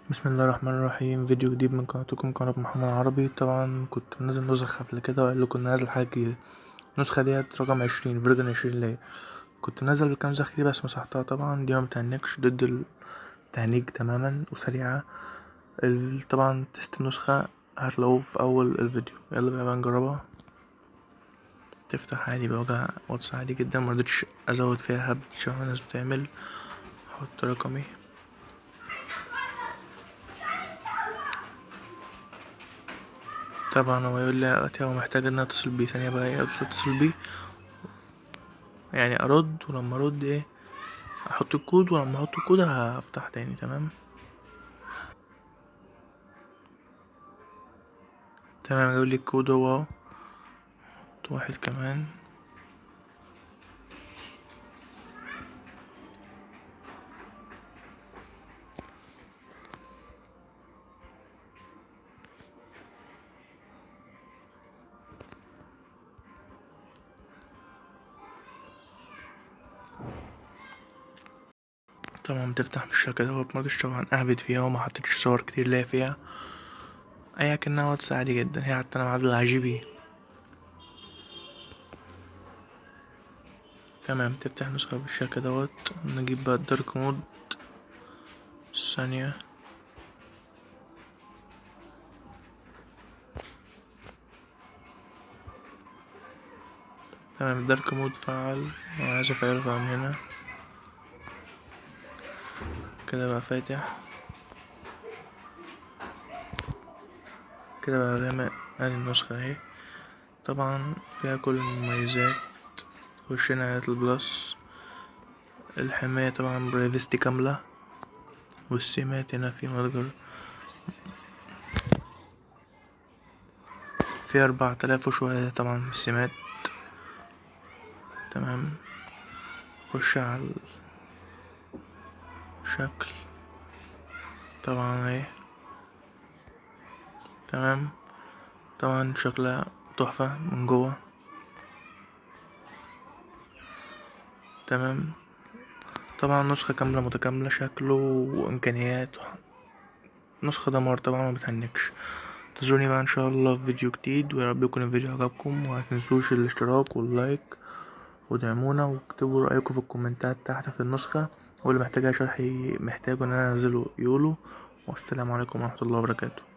بسم الله الرحمن الرحيم. فيديو جديد من قناتكم قناة محمد عربي. طبعا كنت منزل نسخة قبل كده وقال لكم نازل حاجة جديدة. النسخة ديت رقم 20 فيرجن 20 ليا. كنت منزل كام نسخة كتير بس مسحتها طبعا، دي متهنكش ضد التهنيج تماما وسريعة. طبعا تست النسخة هتلاقوه في أول الفيديو. يلا بقى نجربها. تفتح عادي بوجع واتس عادي جدا، مرضتش أزود فيها هبد شبه الناس بتعمل. أحط رقمي. طبعا هو يقول لي دلوقتي هو محتاج ان انا اتصل بيه. ثانية بقى ايه، اتصل بيه يعني ارد، ولما ارد ايه احط الكود، ولما احط الكود هفتح تاني. تمام تمام. جاب لي الكود هو اهو. حط واحد كمان. طبعا بتفتح بالشكل دوت. مرضتش طبعا اهبط فيها وما حطيتش صور كتير ليا فيها، اي كأنها واتس عادي جدا. هي حتى انا معدل على GB. تمام. تفتح نسخة بالشكل دوت. نجيب بقى الدارك مود. ثانية. تمام. الدارك مود فعل، وعايز افعله بقى من هنا كده. بقى فاتح كده بقى غامق. ادي النسخة اهي. طبعا فيها كل المميزات. خشنا هات البلس. الحماية طبعا برايفستي كاملة. والسمات هنا في متجر في 4000 وشوية طبعا السمات. تمام. خش على الشكل. طبعا اهي. تمام. طبعا شكلها تحفة من جوه. تمام. طبعا نسخة كاملة متكاملة، شكله وإمكانيات. نسخة دمار طبعا، مبتهنكش. انتظروني بقى ان شاء الله في فيديو جديد، ويا رب يكون الفيديو عجبكم. ومتنسوش الاشتراك واللايك ودعمونا، واكتبوا رأيكم في الكومنتات تحت في النسخة، واللي محتاجها شرح محتاجه ان انا انزله يقوله. والسلام عليكم ورحمة الله وبركاته.